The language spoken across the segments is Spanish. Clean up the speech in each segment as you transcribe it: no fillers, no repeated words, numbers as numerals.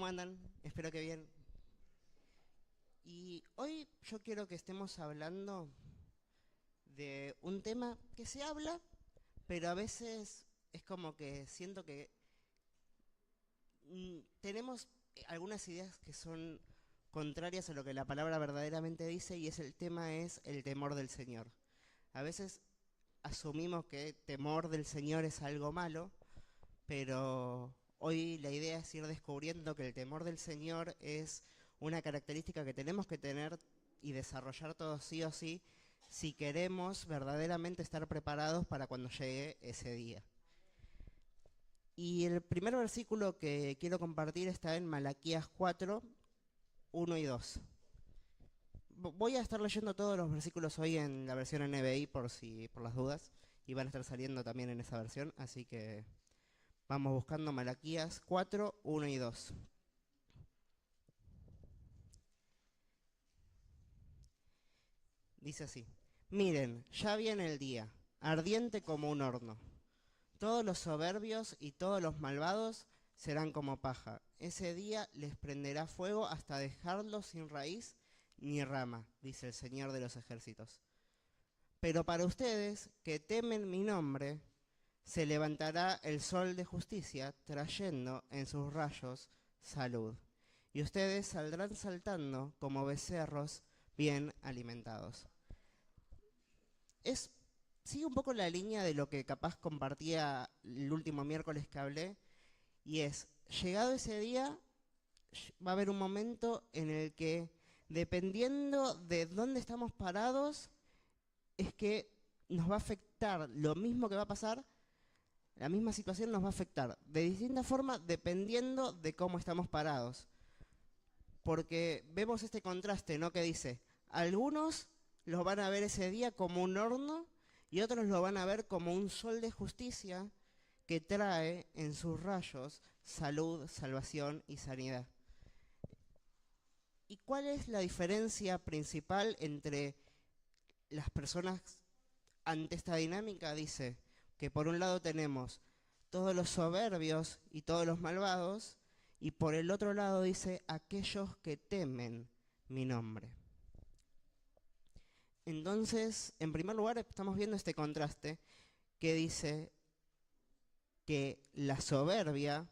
andan? Espero que bien. Y hoy yo quiero que estemos hablando de un tema que se habla, pero a veces es como que siento que tenemos algunas ideas que son contrarias a lo que la palabra verdaderamente dice, y el tema es el temor del Señor. A veces asumimos que temor del Señor es algo malo, pero hoy la idea es ir descubriendo que el temor del Señor es una característica que tenemos que tener y desarrollar todos sí o sí, si queremos verdaderamente estar preparados para cuando llegue ese día. Y el primer versículo que quiero compartir está en Malaquías 4, 1 y 2. Voy a estar leyendo todos los versículos hoy en la versión NBI por las dudas, y van a estar saliendo también en esa versión, así que vamos buscando Malaquías 4, 1 y 2. Dice así: Miren, ya viene el día, ardiente como un horno. Todos los soberbios y todos los malvados serán como paja. Ese día les prenderá fuego hasta dejarlos sin raíz ni rama, dice el Señor de los ejércitos. Pero para ustedes que temen mi nombre, se levantará el sol de justicia, trayendo en sus rayos salud. Y ustedes saldrán saltando como becerros bien alimentados. Sigue un poco la línea de lo que capaz compartía el último miércoles que hablé, y llegado ese día, va a haber un momento en el que, dependiendo de dónde estamos parados, es que nos va a afectar lo mismo que va a pasar. La misma situación nos va a afectar de distinta forma dependiendo de cómo estamos parados. Porque vemos este contraste, ¿no? Que dice, algunos los van a ver ese día como un horno y otros lo van a ver como un sol de justicia que trae en sus rayos salud, salvación y sanidad. ¿Y cuál es la diferencia principal entre las personas ante esta dinámica? Dice que por un lado tenemos todos los soberbios y todos los malvados, y por el otro lado dice aquellos que temen mi nombre. Entonces, en primer lugar, estamos viendo este contraste que dice que la soberbia,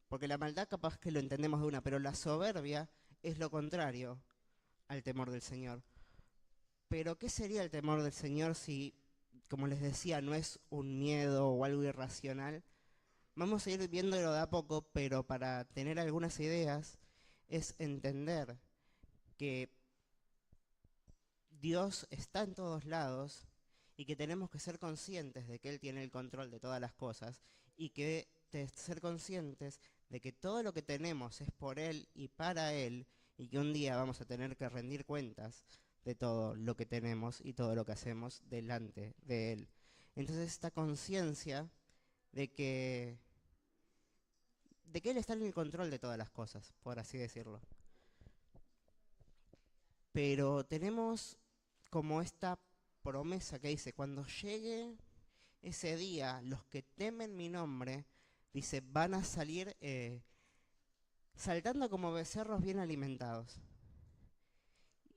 porque la maldad capaz que lo entendemos de una, pero la soberbia es lo contrario al temor del Señor. Pero ¿qué sería el temor del Señor si, como les decía, no es un miedo o algo irracional? Vamos a ir viéndolo de a poco, pero para tener algunas ideas es entender que Dios está en todos lados y que tenemos que ser conscientes de que Él tiene el control de todas las cosas, y que ser conscientes de que todo lo que tenemos es por Él y para Él, y que un día vamos a tener que rendir cuentas de todo lo que tenemos y todo lo que hacemos delante de Él. Entonces esta conciencia de que Él está en el control de todas las cosas, por así decirlo. Pero tenemos como esta promesa que dice, cuando llegue ese día, los que temen mi nombre, dice, van a salir saltando como becerros bien alimentados.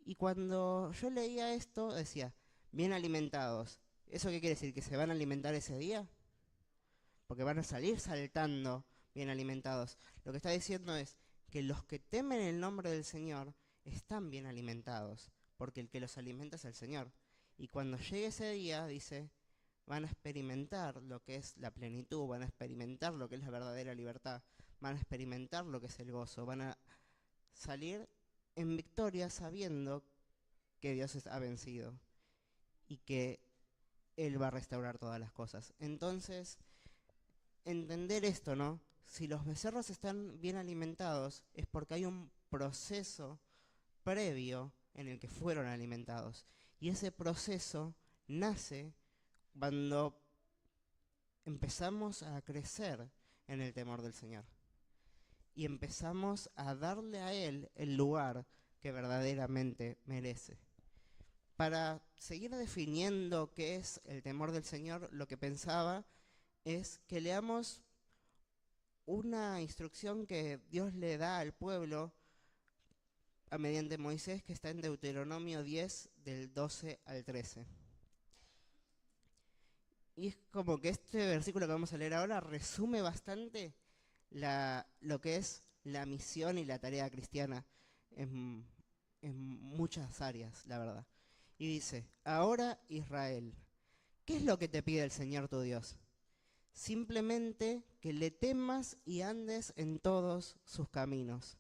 Y cuando yo leía esto, decía, bien alimentados. ¿Eso qué quiere decir? ¿Que se van a alimentar ese día? Porque van a salir saltando bien alimentados. Lo que está diciendo es que los que temen el nombre del Señor están bien alimentados, porque el que los alimenta es el Señor. Y cuando llegue ese día, dice, van a experimentar lo que es la plenitud, van a experimentar lo que es la verdadera libertad, van a experimentar lo que es el gozo, van a salir en victoria sabiendo que Dios ha vencido y que Él va a restaurar todas las cosas. Entonces, entender esto, ¿no? Si los becerros están bien alimentados es porque hay un proceso previo en el que fueron alimentados. Y ese proceso nace cuando empezamos a crecer en el temor del Señor. Y empezamos a darle a Él el lugar que verdaderamente merece. Para seguir definiendo qué es el temor del Señor, lo que pensaba es que leamos una instrucción que Dios le da al pueblo mediante Moisés, que está en Deuteronomio 10, del 12 al 13. Y es como que este versículo que vamos a leer ahora resume bastante lo que es la misión y la tarea cristiana en muchas áreas, la verdad. Y dice: ahora, Israel, ¿qué es lo que te pide el Señor tu Dios? Simplemente que le temas y andes en todos sus caminos,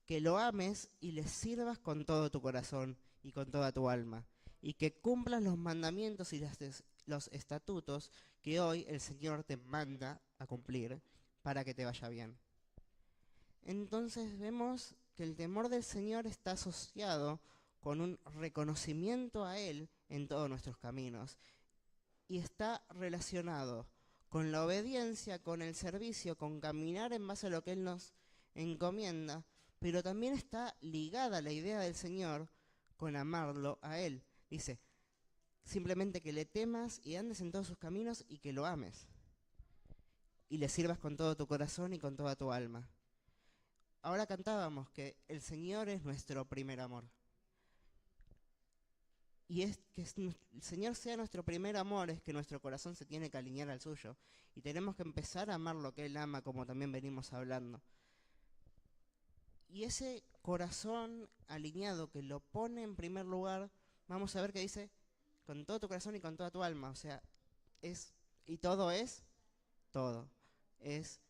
que lo ames y le sirvas con todo tu corazón y con toda tu alma, y que cumplas los mandamientos y los estatutos que hoy el Señor te manda a cumplir para que te vaya bien. Entonces vemos que el temor del Señor está asociado con un reconocimiento a Él en todos nuestros caminos, y está relacionado con la obediencia, con el servicio, con caminar en base a lo que Él nos encomienda, pero también está ligada la idea del Señor con amarlo a Él. Dice, simplemente que le temas y andes en todos sus caminos y que lo ames. Y le sirvas con todo tu corazón y con toda tu alma. Ahora cantábamos que el Señor es nuestro primer amor. Y es que el Señor sea nuestro primer amor, es que nuestro corazón se tiene que alinear al suyo. Y tenemos que empezar a amar lo que Él ama, como también venimos hablando. Y ese corazón alineado que lo pone en primer lugar, vamos a ver que dice, con todo tu corazón y con toda tu alma. O sea, y todo es, todo. Es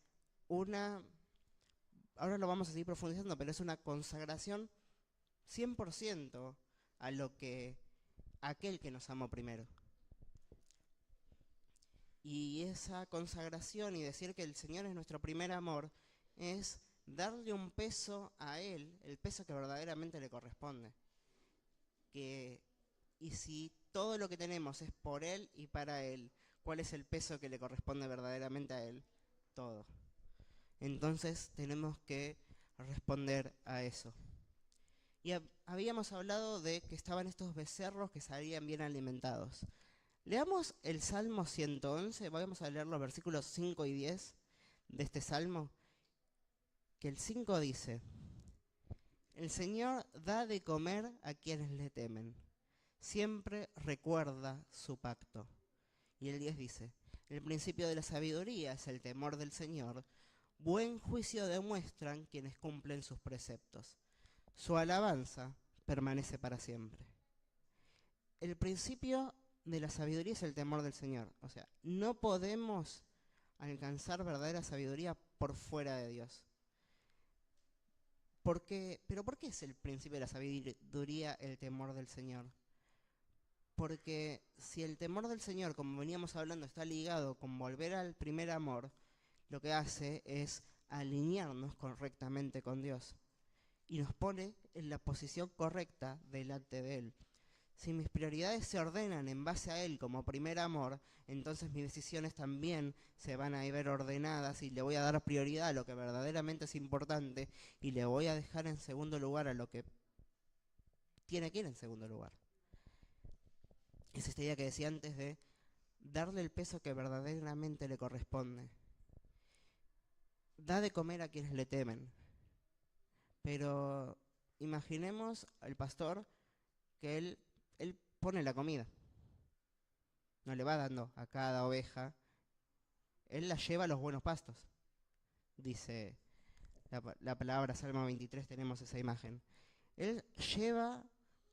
una, ahora lo vamos a seguir profundizando, pero es una consagración 100% a lo que aquel que nos amó primero. Y esa consagración y decir que el Señor es nuestro primer amor es darle un peso a Él, el peso que verdaderamente le corresponde. Y si todo lo que tenemos es por Él y para Él, ¿cuál es el peso que le corresponde verdaderamente a Él? Todo. Entonces tenemos que responder a eso. Y habíamos hablado de que estaban estos becerros que salían bien alimentados. Leamos el Salmo 111, vamos a leer los versículos 5 y 10 de este Salmo, que el 5 dice: el Señor da de comer a quienes le temen, siempre recuerda su pacto. Y el 10 dice: el principio de la sabiduría es el temor del Señor, buen juicio demuestran quienes cumplen sus preceptos. Su alabanza permanece para siempre. El principio de la sabiduría es el temor del Señor. O sea, no podemos alcanzar verdadera sabiduría por fuera de Dios. ¿Pero por qué es el principio de la sabiduría el temor del Señor? Porque si el temor del Señor, como veníamos hablando, está ligado con volver al primer amor, lo que hace es alinearnos correctamente con Dios y nos pone en la posición correcta delante de Él. Si mis prioridades se ordenan en base a Él como primer amor, entonces mis decisiones también se van a ver ordenadas y le voy a dar prioridad a lo que verdaderamente es importante y le voy a dejar en segundo lugar a lo que tiene que ir en segundo lugar. Es esta idea que decía antes de darle el peso que verdaderamente le corresponde. Da de comer a quienes le temen. Pero imaginemos al pastor que él pone la comida. No le va dando a cada oveja. Él la lleva a los buenos pastos. Dice la palabra Salmo 23, tenemos esa imagen. Él lleva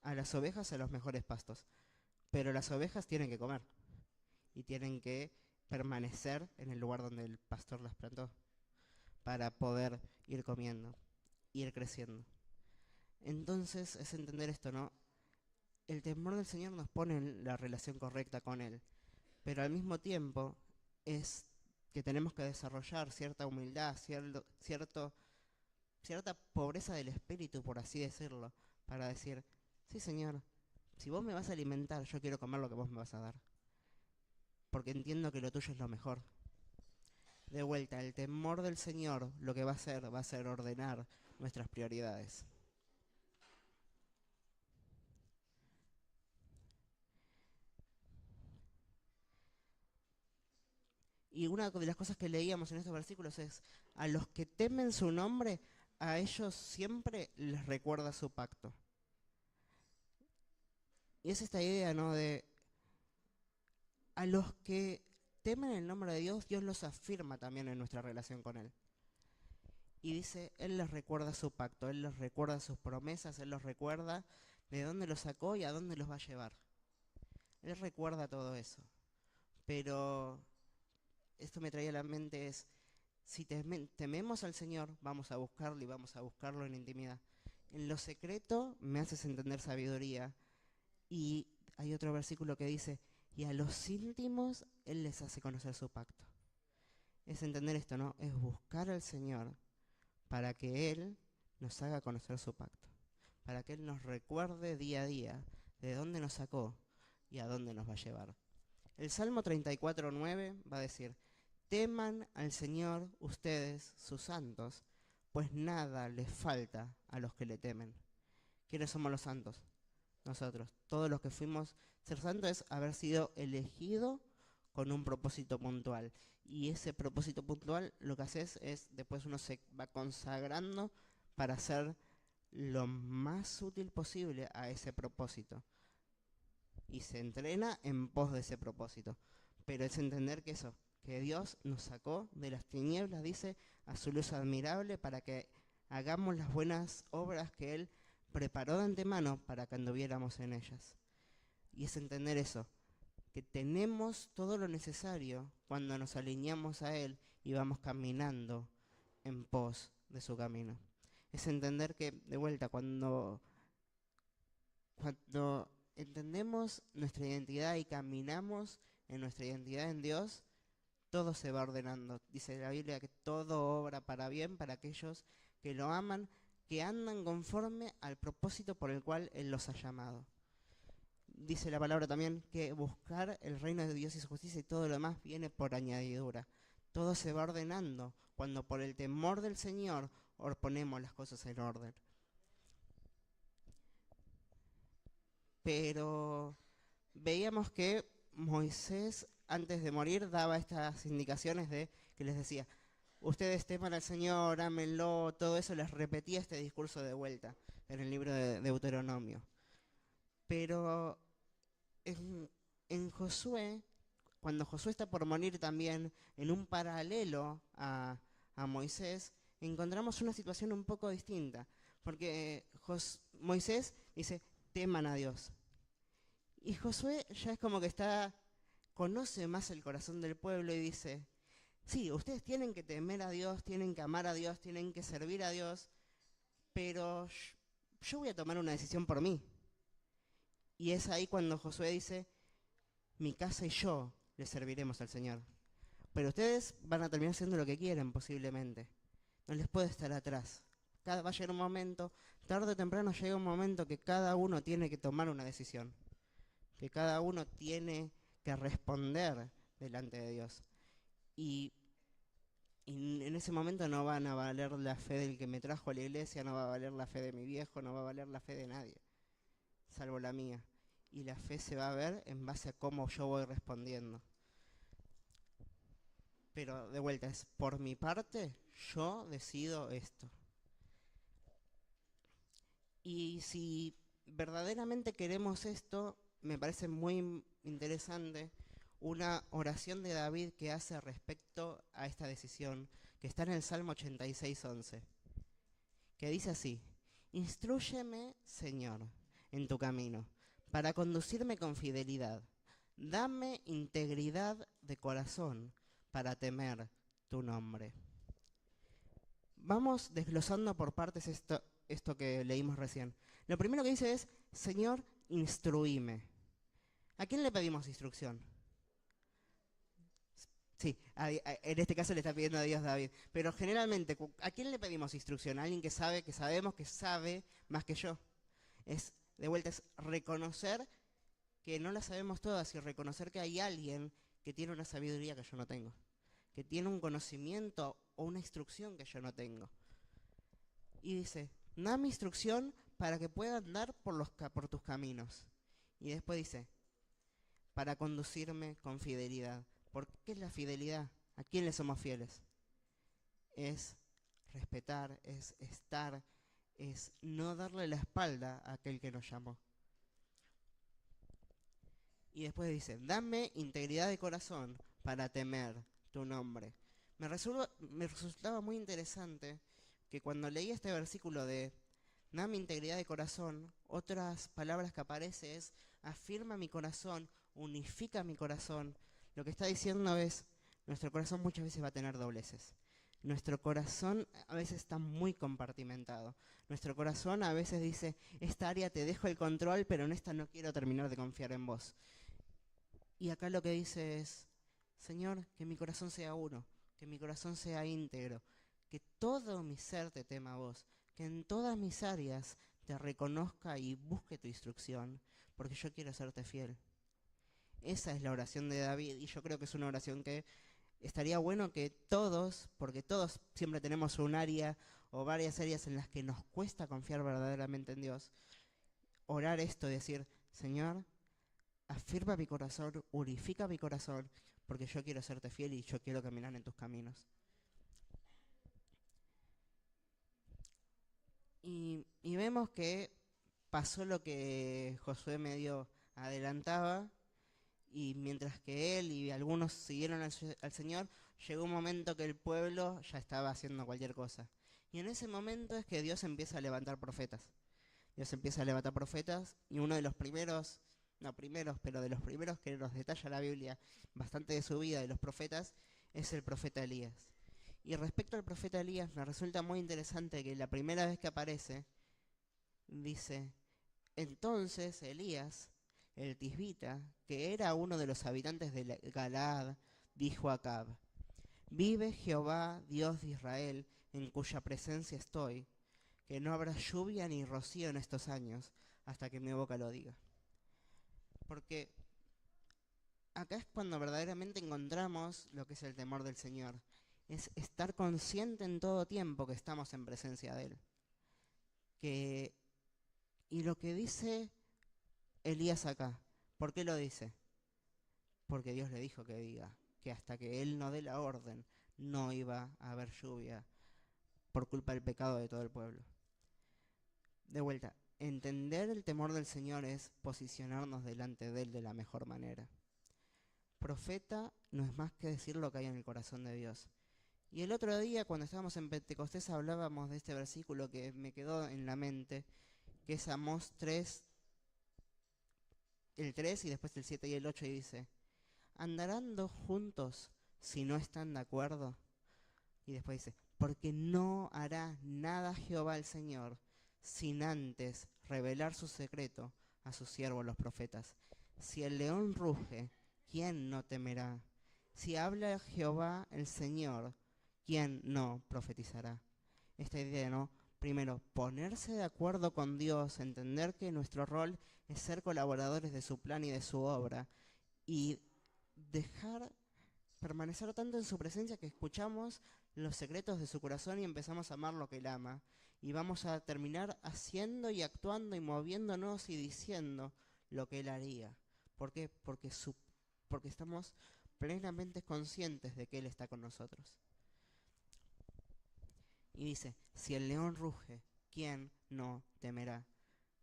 a las ovejas a los mejores pastos. Pero las ovejas tienen que comer. Y tienen que permanecer en el lugar donde el pastor las plantó. Para poder ir comiendo, ir creciendo. Entonces es entender esto, ¿no? El temor del Señor nos pone en la relación correcta con Él, pero al mismo tiempo es que tenemos que desarrollar cierta humildad, cierta pobreza del espíritu, por así decirlo, para decir, sí, Señor, si vos me vas a alimentar, yo quiero comer lo que vos me vas a dar, porque entiendo que lo tuyo es lo mejor. De vuelta, el temor del Señor lo que va a ser ordenar nuestras prioridades. Y una de las cosas que leíamos en estos versículos es, a los que temen su nombre, a ellos siempre les recuerda su pacto. Y es esta idea, ¿no? De a los que temen el nombre de Dios, Dios los afirma también en nuestra relación con Él. Y dice, Él les recuerda su pacto, Él les recuerda sus promesas, Él los recuerda de dónde los sacó y a dónde los va a llevar. Él recuerda todo eso. Pero esto me traía a la mente es, si tememos al Señor, vamos a buscarlo y vamos a buscarlo en intimidad. En lo secreto me haces entender sabiduría. Y hay otro versículo que dice, y a los íntimos Él les hace conocer su pacto. Es entender esto, ¿no? Es buscar al Señor para que Él nos haga conocer su pacto. Para que Él nos recuerde día a día de dónde nos sacó y a dónde nos va a llevar. El Salmo 34:9 va a decir, teman al Señor ustedes, sus santos, pues nada les falta a los que le temen. ¿Quiénes somos los santos? Nosotros. Todos los que fuimos. Ser santo es haber sido elegido con un propósito puntual. Y ese propósito puntual lo que haces es, después uno se va consagrando para ser lo más útil posible a ese propósito. Y se entrena en pos de ese propósito. Pero es entender que eso, que Dios nos sacó de las tinieblas, dice, a su luz admirable para que hagamos las buenas obras que Él preparó de antemano para que anduviéramos en ellas. Y es entender eso, que tenemos todo lo necesario cuando nos alineamos a Él y vamos caminando en pos de su camino. Es entender que, de vuelta, cuando entendemos nuestra identidad y caminamos en nuestra identidad en Dios, todo se va ordenando. Dice la Biblia que todo obra para bien para aquellos que lo aman, que andan conforme al propósito por el cual Él los ha llamado. Dice la palabra también que buscar el reino de Dios y su justicia y todo lo demás viene por añadidura. Todo se va ordenando cuando por el temor del Señor ponemos las cosas en orden. Pero veíamos que Moisés, antes de morir, daba estas indicaciones de que les decía, ustedes teman al Señor, ámenlo, todo eso, les repetía este discurso de vuelta en el libro de Deuteronomio. Pero en Josué, cuando Josué está por morir también, en un paralelo a Moisés, encontramos una situación un poco distinta. Porque Moisés dice, teman a Dios. Y Josué ya es como que conoce más el corazón del pueblo y dice, sí, ustedes tienen que temer a Dios, tienen que amar a Dios, tienen que servir a Dios, pero yo voy a tomar una decisión por mí. Y es ahí cuando Josué dice, mi casa y yo le serviremos al Señor. Pero ustedes van a terminar haciendo lo que quieren posiblemente. No les puede estar atrás. Va a llegar un momento, tarde o temprano llega un momento que cada uno tiene que tomar una decisión. Que cada uno tiene que responder delante de Dios. Y en ese momento no van a valer la fe del que me trajo a la iglesia, no va a valer la fe de mi viejo, no va a valer la fe de nadie, salvo la mía. Y la fe se va a ver en base a cómo yo voy respondiendo. Pero de vuelta, es por mi parte, yo decido esto. Y si verdaderamente queremos esto, me parece muy interesante una oración de David que hace respecto a esta decisión, que está en el Salmo 86:11, que dice así, instrúyeme, Señor, en tu camino, para conducirme con fidelidad. Dame integridad de corazón para temer tu nombre. Vamos desglosando por partes esto que leímos recién. Lo primero que dice es, Señor, instruíme. ¿A quién le pedimos instrucción? Sí, en este caso le está pidiendo a Dios David. Pero generalmente, ¿a quién le pedimos instrucción? A alguien que sabemos que sabe más que yo. De vuelta, es reconocer que no la sabemos todas y reconocer que hay alguien que tiene una sabiduría que yo no tengo. Que tiene un conocimiento o una instrucción que yo no tengo. Y dice, dame instrucción para que pueda andar por tus caminos. Y después dice, para conducirme con fidelidad. ¿Por qué es la fidelidad? ¿A quién le somos fieles? Es respetar, es estar, es no darle la espalda a aquel que nos llamó. Y después dice, dame integridad de corazón para temer tu nombre. Me resultaba muy interesante que cuando leí este versículo de dame integridad de corazón, otras palabras que aparece es afirma mi corazón, unifica mi corazón. Lo que está diciendo es, nuestro corazón muchas veces va a tener dobleces. Nuestro corazón a veces está muy compartimentado. Nuestro corazón a veces dice, esta área te dejo el control, pero en esta no quiero terminar de confiar en vos. Y acá lo que dice es, Señor, que mi corazón sea uno, que mi corazón sea íntegro, que todo mi ser te tema a vos, que en todas mis áreas te reconozca y busque tu instrucción, porque yo quiero serte fiel. Esa es la oración de David y yo creo que es una oración que estaría bueno que todos, porque todos siempre tenemos un área o varias áreas en las que nos cuesta confiar verdaderamente en Dios, orar esto y decir, Señor, afirma mi corazón, unifica mi corazón, porque yo quiero serte fiel y yo quiero caminar en tus caminos. Y vemos que pasó lo que Josué medio adelantaba, y mientras que él y algunos siguieron al Señor, llegó un momento que el pueblo ya estaba haciendo cualquier cosa. Y en ese momento es que Dios empieza a levantar profetas. Dios empieza a levantar profetas y uno de los primeros, no primeros, pero de los primeros que nos detalla la Biblia bastante de su vida, de los profetas, es el profeta Elías. Y respecto al profeta Elías, me resulta muy interesante que la primera vez que aparece, dice, entonces Elías, el tisbita, que era uno de los habitantes de Galaad, dijo a Acab, vive Jehová, Dios de Israel, en cuya presencia estoy, que no habrá lluvia ni rocío en estos años, hasta que mi boca lo diga. Porque acá es cuando verdaderamente encontramos lo que es el temor del Señor. Es estar consciente en todo tiempo que estamos en presencia de Él. Y lo que dice Elías acá, ¿por qué lo dice? Porque Dios le dijo que diga, que hasta que Él no dé la orden, no iba a haber lluvia por culpa del pecado de todo el pueblo. De vuelta, entender el temor del Señor es posicionarnos delante de Él de la mejor manera. Profeta no es más que decir lo que hay en el corazón de Dios. Y el otro día, cuando estábamos en Pentecostés, hablábamos de este versículo que me quedó en la mente, que es Amós 3, el 3 y después el 7 y el 8, y dice, ¿andarán dos juntos si no están de acuerdo? Y después dice, porque no hará nada Jehová el Señor sin antes revelar su secreto a sus siervos los profetas. Si el león ruge, ¿quién no temerá? Si habla Jehová el Señor, ¿quién no profetizará? Esta idea, ¿no? Primero, ponerse de acuerdo con Dios, entender que nuestro rol es ser colaboradores de su plan y de su obra, y dejar permanecer tanto en su presencia que escuchamos los secretos de su corazón y empezamos a amar lo que él ama. Y vamos a terminar haciendo y actuando y moviéndonos y diciendo lo que él haría. ¿Por qué? Porque estamos plenamente conscientes de que él está con nosotros. Y dice, si el león ruge, ¿quién no temerá?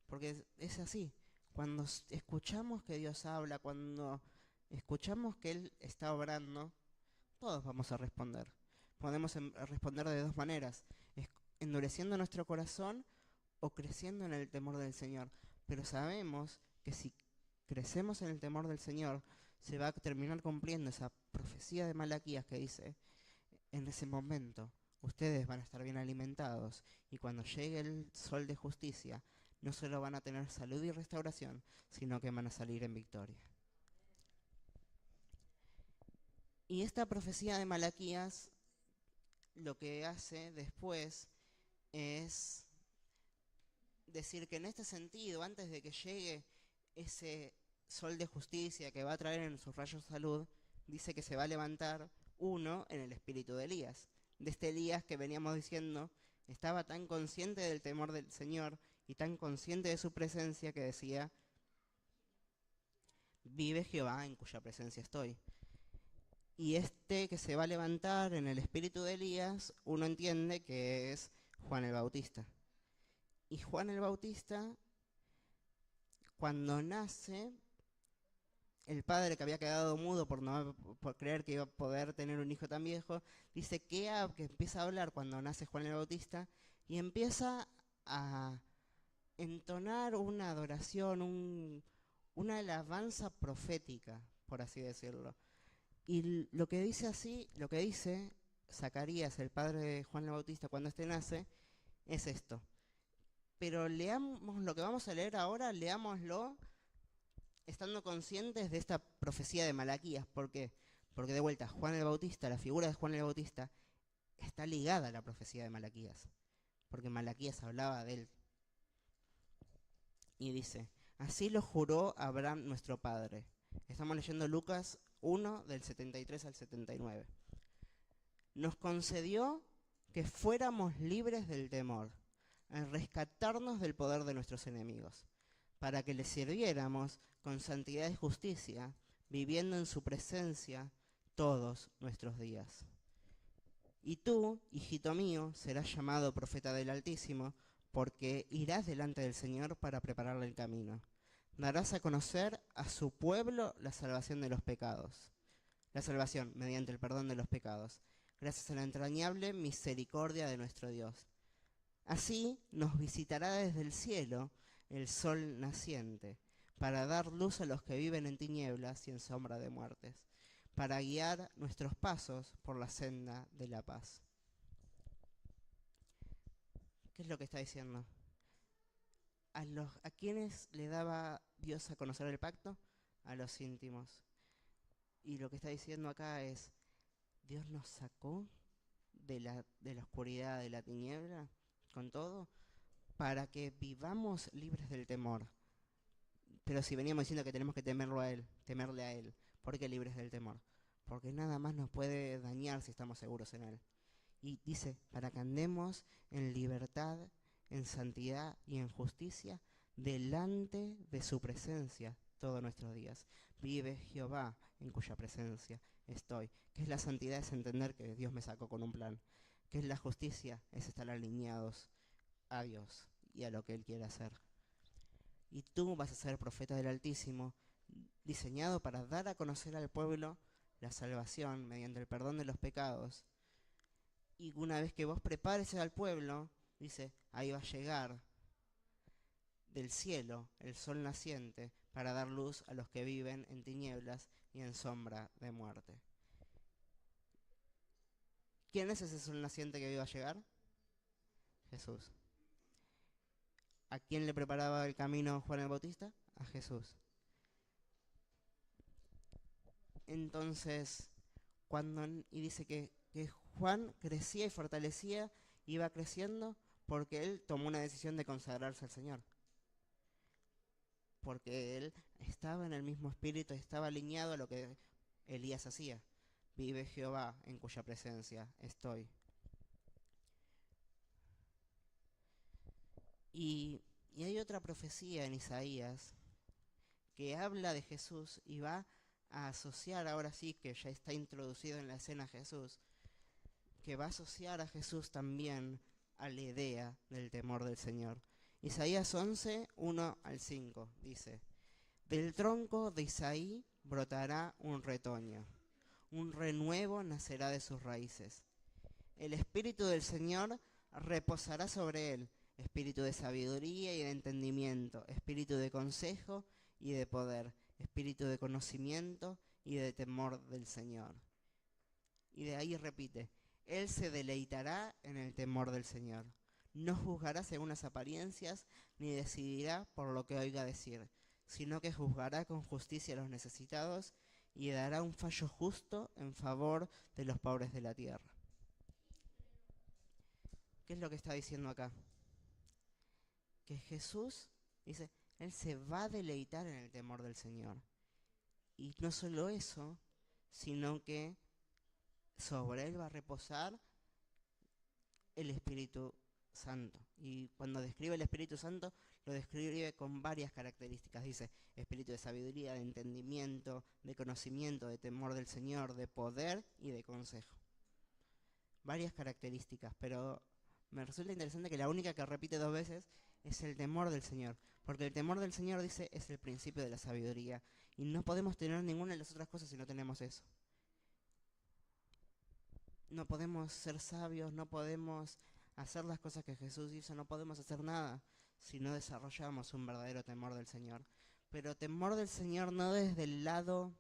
Porque es así. Cuando escuchamos que Dios habla, cuando escuchamos que Él está obrando, todos vamos a responder. Podemos responder de dos maneras, endureciendo nuestro corazón o creciendo en el temor del Señor. Pero sabemos que si crecemos en el temor del Señor, se va a terminar cumpliendo esa profecía de Malaquías que dice, en ese momento ustedes van a estar bien alimentados y cuando llegue el sol de justicia, no solo van a tener salud y restauración, sino que van a salir en victoria. Y esta profecía de Malaquías lo que hace después es decir que en este sentido, antes de que llegue ese sol de justicia que va a traer en sus rayos salud, dice que se va a levantar uno en el espíritu de Elías. De este Elías que veníamos diciendo, estaba tan consciente del temor del Señor y tan consciente de su presencia que decía, vive Jehová en cuya presencia estoy. Y este que se va a levantar en el espíritu de Elías, uno entiende que es Juan el Bautista. Y Juan el Bautista, cuando nace, el padre, que había quedado mudo por creer que iba a poder tener un hijo tan viejo, dice que empieza a hablar cuando nace Juan el Bautista y empieza a entonar una adoración, una alabanza profética, por así decirlo. Y lo que dice Zacarías, el padre de Juan el Bautista, cuando este nace, es esto. Pero leamos lo que vamos a leer ahora, leámoslo estando conscientes de esta profecía de Malaquías. ¿Por qué? Porque de vuelta, Juan el Bautista, la figura de Juan el Bautista, está ligada a la profecía de Malaquías. Porque Malaquías hablaba de él. Y dice, así lo juró Abraham nuestro padre. Estamos leyendo Lucas 1, del 73 al 79. Nos concedió que fuéramos libres del temor, al rescatarnos del poder de nuestros enemigos, para que le sirviéramos con santidad y justicia, viviendo en su presencia todos nuestros días. Y tú, hijito mío, serás llamado profeta del Altísimo, porque irás delante del Señor para prepararle el camino. Darás a conocer a su pueblo la salvación de los pecados. La salvación mediante el perdón de los pecados, gracias a la entrañable misericordia de nuestro Dios. Así nos visitará desde el cielo el sol naciente, para dar luz a los que viven en tinieblas y en sombra de muertes, para guiar nuestros pasos por la senda de la paz. ¿Qué es lo que está diciendo? ¿A quiénes le daba Dios a conocer el pacto? A los íntimos. Y lo que está diciendo acá es, Dios nos sacó de la oscuridad, de la tiniebla, con todo, para que vivamos libres del temor. Pero si veníamos diciendo que tenemos que temerle a Él, ¿por qué libres del temor? Porque nada más nos puede dañar si estamos seguros en Él. Y dice, para que andemos en libertad, en santidad y en justicia, delante de su presencia todos nuestros días. Vive Jehová, en cuya presencia estoy. ¿Qué es la santidad? Es entender que Dios me sacó con un plan. ¿Qué es la justicia? Es estar alineados a Dios y a lo que Él quiere hacer. Y tú vas a ser profeta del Altísimo, diseñado para dar a conocer al pueblo la salvación mediante el perdón de los pecados. Y una vez que vos prepares al pueblo, dice, ahí va a llegar del cielo el sol naciente para dar luz a los que viven en tinieblas y en sombra de muerte. ¿Quién es ese sol naciente que iba a llegar? Jesús. ¿A quién le preparaba el camino Juan el Bautista? A Jesús. Entonces, y dice que Juan crecía y fortalecía, iba creciendo porque él tomó una decisión de consagrarse al Señor. Porque él estaba en el mismo espíritu, estaba alineado a lo que Elías hacía. Vive Jehová, en cuya presencia estoy. Y hay otra profecía en Isaías que habla de Jesús y va a asociar, ahora sí que ya está introducido en la escena Jesús, que va a asociar a Jesús también a la idea del temor del Señor. Isaías 11, 1 al 5 dice, del tronco de Isaí brotará un retoño, un renuevo nacerá de sus raíces. El Espíritu del Señor reposará sobre él, espíritu de sabiduría y de entendimiento, espíritu de consejo y de poder, espíritu de conocimiento y de temor del Señor. Y de ahí repite, Él se deleitará en el temor del Señor. No juzgará según las apariencias, ni decidirá por lo que oiga decir, sino que juzgará con justicia a los necesitados y dará un fallo justo en favor de los pobres de la tierra. ¿Qué es lo que está diciendo acá? Que Jesús, dice, Él se va a deleitar en el temor del Señor. Y no solo eso, sino que sobre Él va a reposar el Espíritu Santo. Y cuando describe el Espíritu Santo, lo describe con varias características. Dice espíritu de sabiduría, de entendimiento, de conocimiento, de temor del Señor, de poder y de consejo. Varias características, pero me resulta interesante que la única que repite 2 veces es el temor del Señor. Porque el temor del Señor, dice, es el principio de la sabiduría. Y no podemos tener ninguna de las otras cosas si no tenemos eso. No podemos ser sabios, no podemos hacer las cosas que Jesús hizo, no podemos hacer nada si no desarrollamos un verdadero temor del Señor. Pero temor del Señor no desde el lado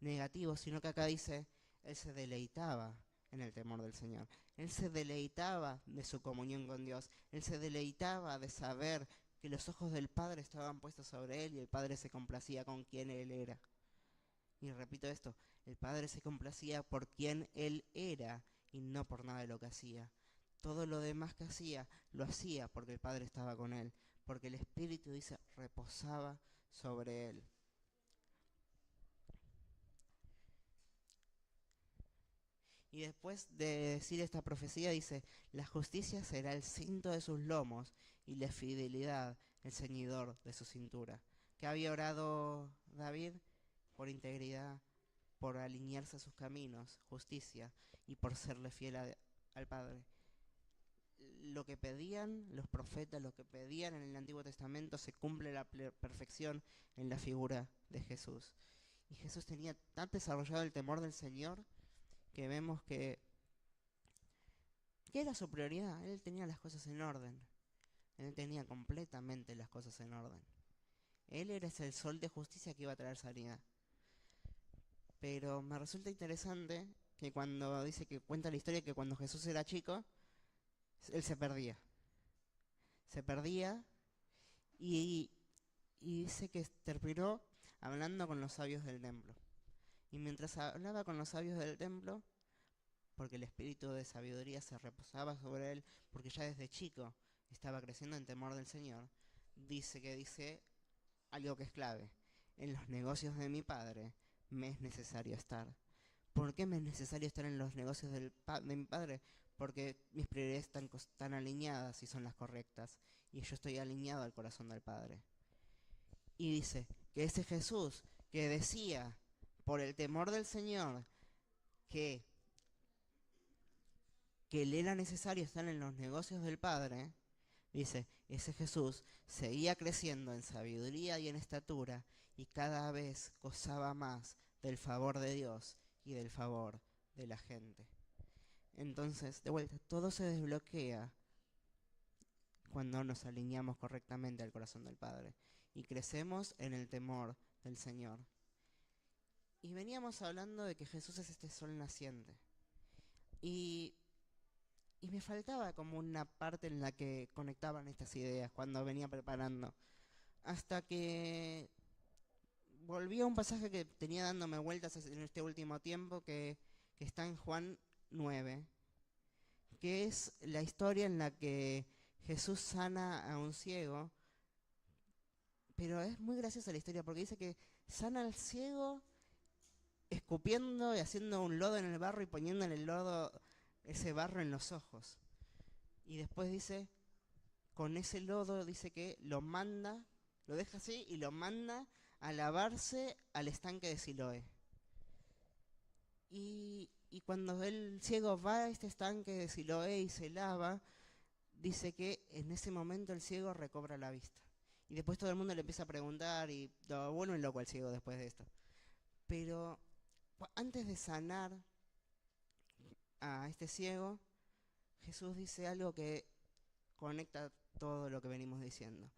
negativo, sino que acá dice, Él se deleitaba en el temor del Señor. Él se deleitaba de su comunión con Dios. Él se deleitaba de saber que los ojos del Padre estaban puestos sobre Él y el Padre se complacía con quien Él era. Y repito esto, el Padre se complacía por quien Él era y no por nada de lo que hacía. Todo lo demás que hacía, lo hacía porque el Padre estaba con Él, porque el Espíritu, dice, reposaba sobre Él. Y después de decir esta profecía dice, la justicia será el cinto de sus lomos y la fidelidad el ceñidor de su cintura. ¿Qué había orado David? Por integridad, por alinearse a sus caminos, justicia, y por serle fiel al Padre. Lo que pedían los profetas, lo que pedían en el Antiguo Testamento, se cumple a la perfección en la figura de Jesús. Y Jesús tenía tan desarrollado el temor del Señor que vemos que ¿qué era su prioridad? Él tenía las cosas en orden. Él tenía completamente las cosas en orden. Él era el sol de justicia que iba a traer sanidad. Pero me resulta interesante que cuando dice que cuenta la historia que cuando Jesús era chico, él se perdía. Se perdía y, y dice que terminó hablando con los sabios del templo. Y mientras hablaba con los sabios del templo, porque el espíritu de sabiduría se reposaba sobre él, porque ya desde chico estaba creciendo en temor del Señor, dice algo que es clave. En los negocios de mi Padre me es necesario estar. ¿Por qué me es necesario estar en los negocios de mi Padre? Porque mis prioridades están alineadas y son las correctas, y yo estoy alineado al corazón del Padre. Y dice que ese Jesús que decía, por el temor del Señor, que le era necesario estar en los negocios del Padre, dice, ese Jesús seguía creciendo en sabiduría y en estatura y cada vez gozaba más del favor de Dios y del favor de la gente. Entonces, de vuelta, todo se desbloquea cuando nos alineamos correctamente al corazón del Padre y crecemos en el temor del Señor. Y veníamos hablando de que Jesús es este sol naciente. Y me faltaba como una parte en la que conectaban estas ideas cuando venía preparando. Hasta que volví a un pasaje que tenía dándome vueltas en este último tiempo, que está en Juan 9, que es la historia en la que Jesús sana a un ciego. Pero es muy graciosa la historia porque dice que sana al ciego escupiendo y haciendo un lodo en el barro y poniéndole el lodo, ese barro en los ojos. Y después dice, con ese lodo dice que lo manda, lo deja así y lo manda a lavarse al estanque de Siloé. Y cuando el ciego va a este estanque de Siloé y se lava, dice que en ese momento el ciego recobra la vista. Y después todo el mundo le empieza a preguntar y lo vuelven loco al ciego después de esto. Pero antes de sanar a este ciego, Jesús dice algo que conecta todo lo que venimos diciendo.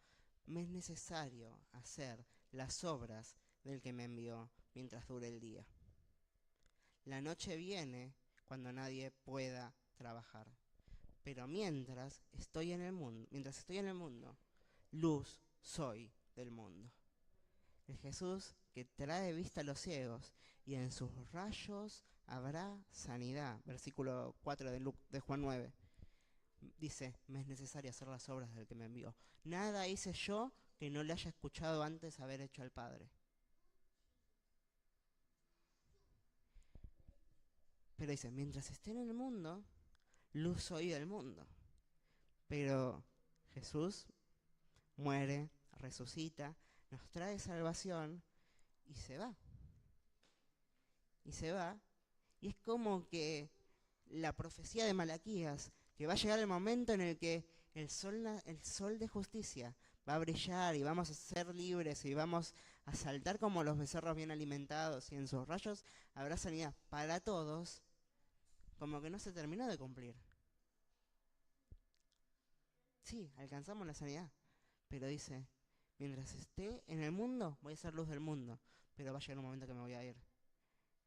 Me es necesario hacer las obras del que me envió mientras dure el día. La noche viene cuando nadie pueda trabajar. Pero mientras estoy en el mundo, luz soy del mundo. El Jesús que trae vista a los ciegos y en sus rayos habrá sanidad. Versículo 4 de Juan 9. Dice, me es necesario hacer las obras del que me envió. Nada hice yo que no le haya escuchado antes haber hecho al Padre. Pero dice, mientras esté en el mundo, luz soy del mundo. Pero Jesús muere, resucita, nos trae salvación y se va. Y se va. Y es como que la profecía de Malaquías, que va a llegar el momento en el que el sol de justicia va a brillar y vamos a ser libres y vamos a saltar como los becerros bien alimentados y en sus rayos habrá sanidad para todos, como que no se terminó de cumplir. Sí, alcanzamos la sanidad, pero dice, mientras esté en el mundo voy a ser luz del mundo, pero va a llegar un momento que me voy a ir.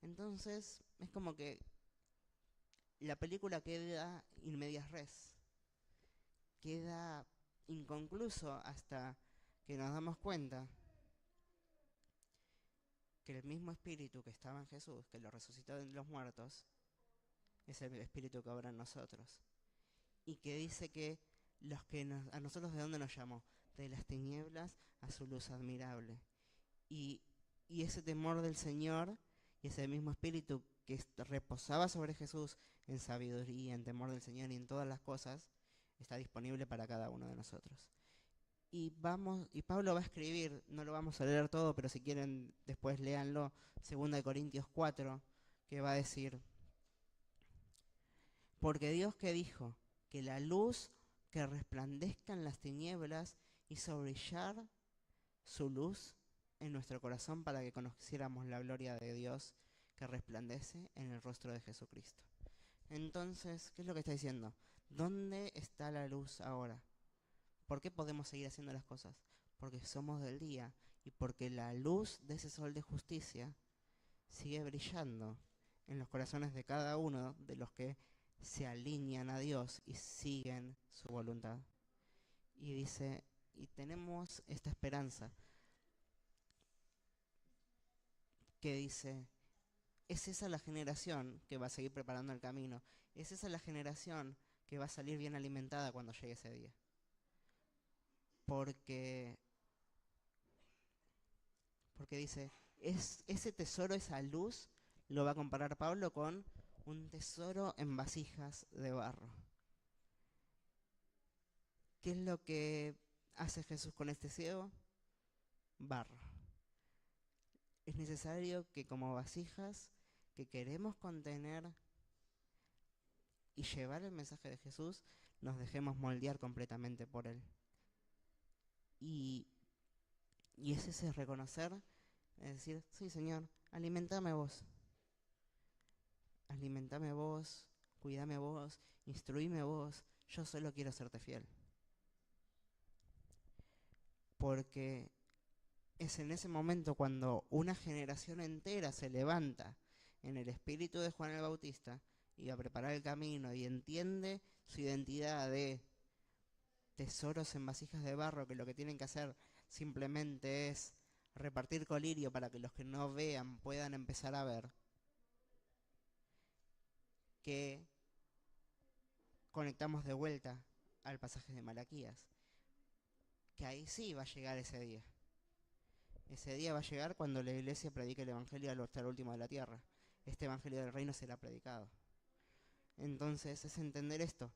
Entonces es como que la película queda in medias res, queda inconcluso hasta que nos damos cuenta que el mismo espíritu que estaba en Jesús, que lo resucitó de los muertos, es el espíritu que obra en nosotros. Y que dice que a nosotros de dónde nos llamó, de las tinieblas a su luz admirable. Y, y ese temor del Señor y ese mismo espíritu que reposaba sobre Jesús en sabiduría, en temor del Señor y en todas las cosas, está disponible para cada uno de nosotros. Y Pablo va a escribir, no lo vamos a leer todo, pero si quieren después léanlo, 2 Corintios 4, que va a decir, porque Dios que dijo que la luz que resplandezca en las tinieblas hizo brillar su luz en nuestro corazón para que conociéramos la gloria de Dios que resplandece en el rostro de Jesucristo. Entonces, ¿qué es lo que está diciendo? ¿Dónde está la luz ahora? ¿Por qué podemos seguir haciendo las cosas? Porque somos del día y porque la luz de ese sol de justicia sigue brillando en los corazones de cada uno de los que se alinean a Dios y siguen su voluntad. Y dice, y tenemos esta esperanza que dice, es esa la generación que va a seguir preparando el camino, es esa la generación que va a salir bien alimentada cuando llegue ese día. Porque dice, ese tesoro, esa luz, lo va a comparar Pablo con un tesoro en vasijas de barro. ¿Qué es lo que hace Jesús con este ciego? Barro. Es necesario que como vasijas que queremos contener y llevar el mensaje de Jesús, nos dejemos moldear completamente por Él. Y es ese reconocer, es decir, sí Señor, alimentame vos, cuidame vos, instruíme vos, yo solo quiero serte fiel. Porque es en ese momento cuando una generación entera se levanta en el espíritu de Juan el Bautista y a preparar el camino y entiende su identidad de tesoros en vasijas de barro, que lo que tienen que hacer simplemente es repartir colirio para que los que no vean puedan empezar a ver, que conectamos de vuelta al pasaje de Malaquías, que ahí sí va a llegar ese día. Ese día va a llegar cuando la iglesia predique el evangelio hasta el último de la tierra. Este evangelio del reino será predicado. Entonces es entender esto,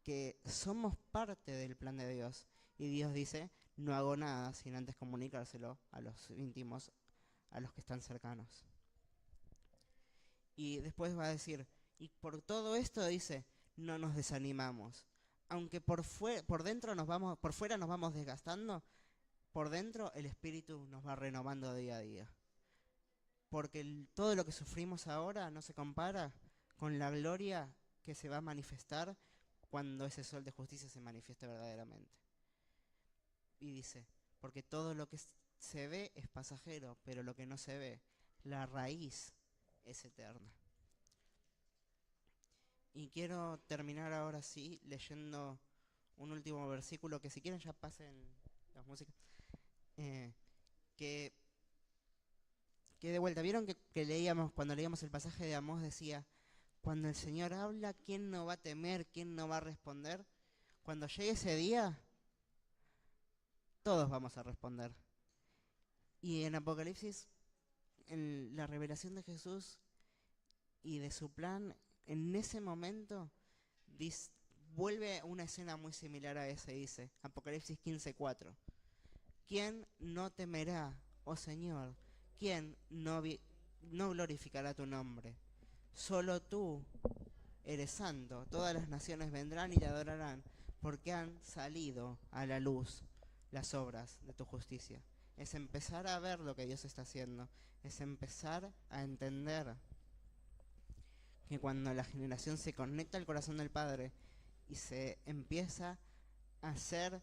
que somos parte del plan de Dios. Y Dios dice, no hago nada sin antes comunicárselo a los íntimos, a los que están cercanos. Y después va a decir, y por todo esto dice, no nos desanimamos. Aunque por fuera nos vamos desgastando, por dentro el espíritu nos va renovando día a día. Porque todo lo que sufrimos ahora no se compara con la gloria que se va a manifestar cuando ese sol de justicia se manifieste verdaderamente. Y dice, porque todo lo que se ve es pasajero, pero lo que no se ve, la raíz es eterna. Y quiero terminar ahora sí leyendo un último versículo, que si quieren ya pasen las músicas, que de vuelta, ¿vieron que leíamos, cuando leíamos el pasaje de Amós decía, cuando el Señor habla, ¿quién no va a temer? ¿Quién no va a responder? Cuando llegue ese día, todos vamos a responder. Y en Apocalipsis, en la revelación de Jesús y de su plan, en ese momento vuelve una escena muy similar a esa y dice, Apocalipsis 15:4, ¿quién no temerá, oh Señor? ¿Quién no glorificará tu nombre? Solo tú eres santo, todas las naciones vendrán y te adorarán, porque han salido a la luz las obras de tu justicia. Es empezar a ver lo que Dios está haciendo, es empezar a entender que cuando la generación se conecta al corazón del Padre y se empieza a hacer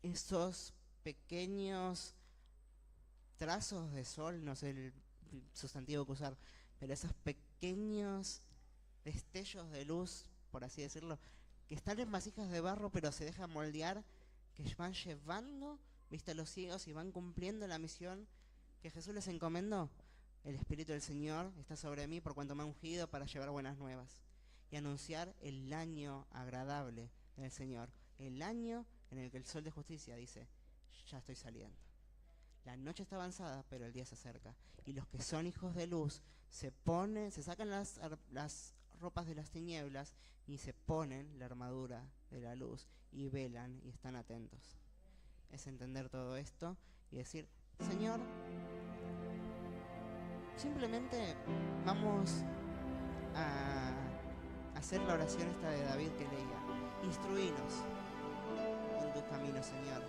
esos pequeños trazos de sol, no sé el sustantivo que usar, pero esos pequeños destellos de luz, por así decirlo, que están en vasijas de barro pero se dejan moldear, que van llevando, viste, a los ciegos y van cumpliendo la misión que Jesús les encomendó. El Espíritu del Señor está sobre mí por cuanto me ha ungido para llevar buenas nuevas y anunciar el año agradable del Señor, el año en el que el sol de justicia dice, ya estoy saliendo. La noche está avanzada, pero el día se acerca. Y los que son hijos de luz se sacan las ropas de las tinieblas y se ponen la armadura de la luz y velan y están atentos. Es entender todo esto y decir, Señor, simplemente vamos a hacer la oración esta de David que leía. Instruínos en tus caminos, Señor.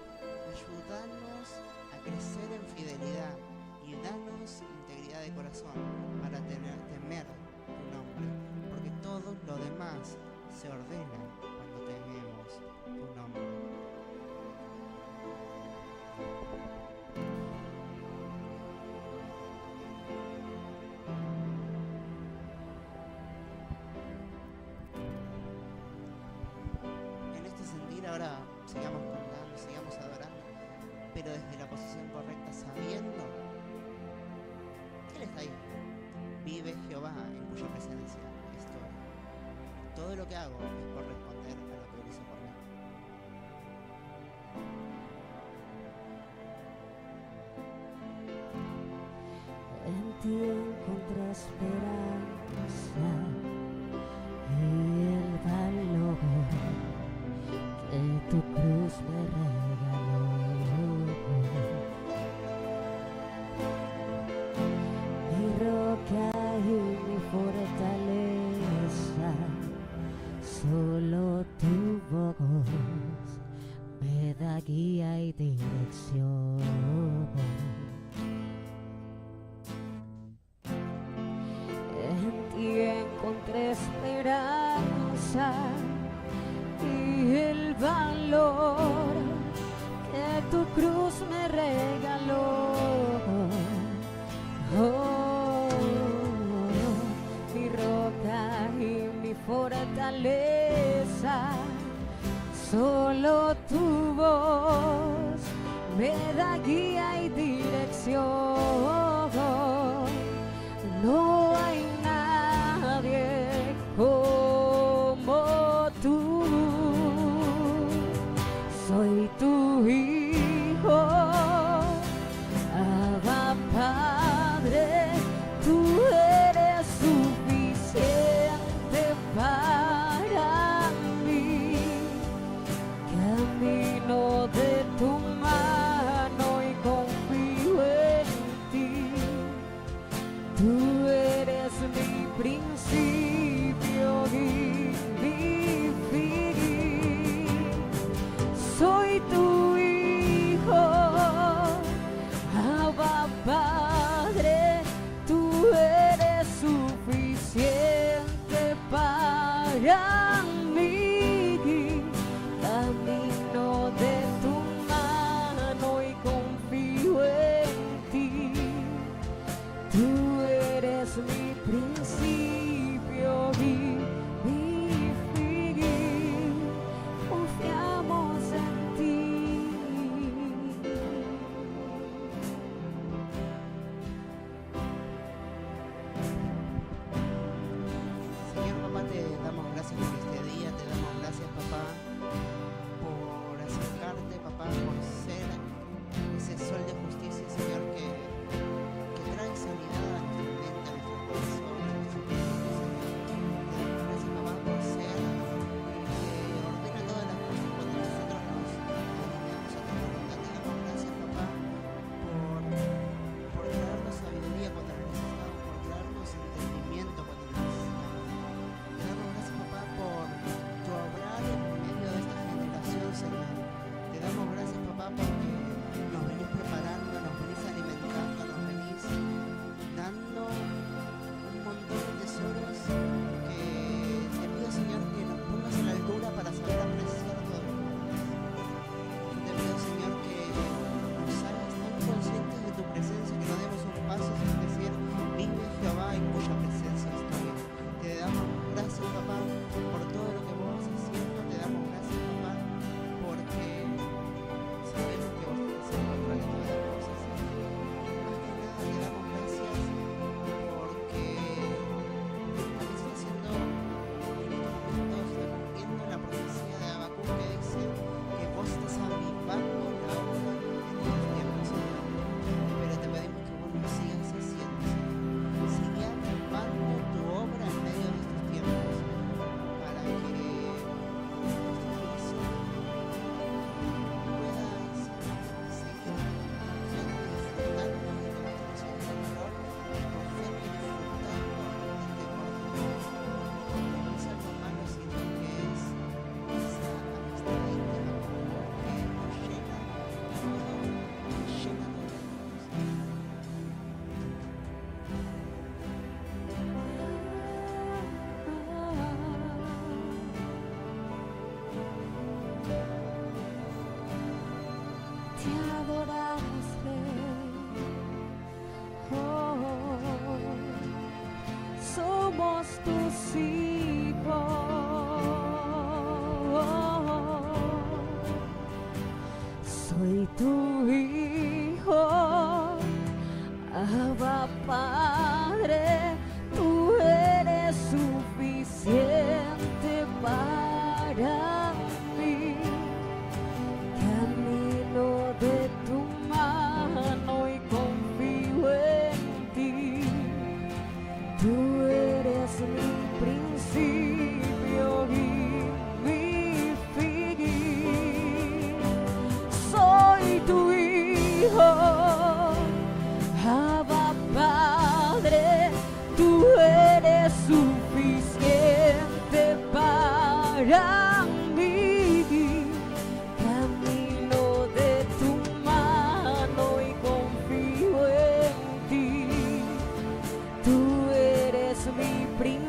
Ayúdanos a crecer en fidelidad y danos integridad de corazón para temer tu nombre, porque todo lo demás se ordena cuando tememos tu nombre. En este sentir ahora sigamos cantando, sigamos adorando, pero desde la posición correcta, sabiendo que Él está ahí. Vive Jehová en cuya presencia estoy. Todo lo que hago es por responder a lo que Él hizo por mí. En ti encontré esperanza y el valor que tu cruz me regaló. Mi roca y mi fortaleza, solo tu voz me da guía y dirección. En ti encontré esperanza y el valor que tu cruz me regaló. Oh, mi roca y mi fortaleza, solo tu voz me da guía y dirección. No hay nadie como tú. Soy tu hijo, Abba Padre, tú eres suficiente para mí. Camino de tu mano y confío en ti. Tú eres mi principio y mi fin. Soy tu hijo, Abba Padre, tú eres suficiente para mí. Camino de tu mano y confío en ti. Tú eres mi principio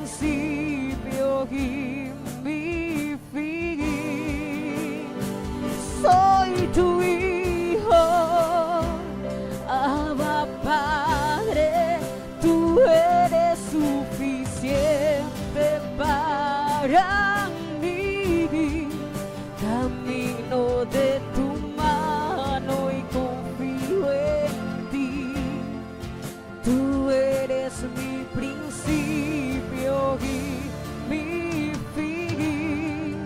principio y mi fin. Soy tu hijo, Abba Padre, tú eres suficiente para mí. Camino de tu mano y confío en ti. Tú eres mi principio y mi fin.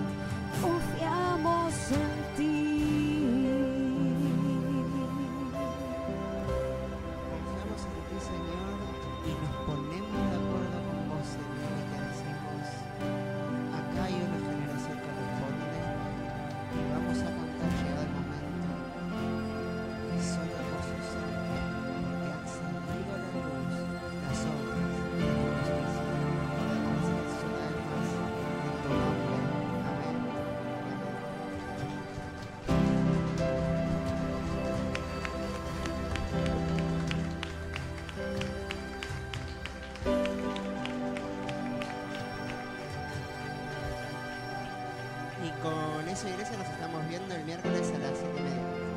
Confiamos en ti. Confiamos en ti, Señor, y nos ponemos de acuerdo con vos, Señor, y te decimos, acá hay una generación que responde, y vamos a cantar llegado el momento, que solo vos sos santo, porque han salido a la luz las obras de tu justicia. Gracias una vez más, en tu nombre. Amén. Y con eso, iglesia, nos estamos viendo el miércoles a las 7:30.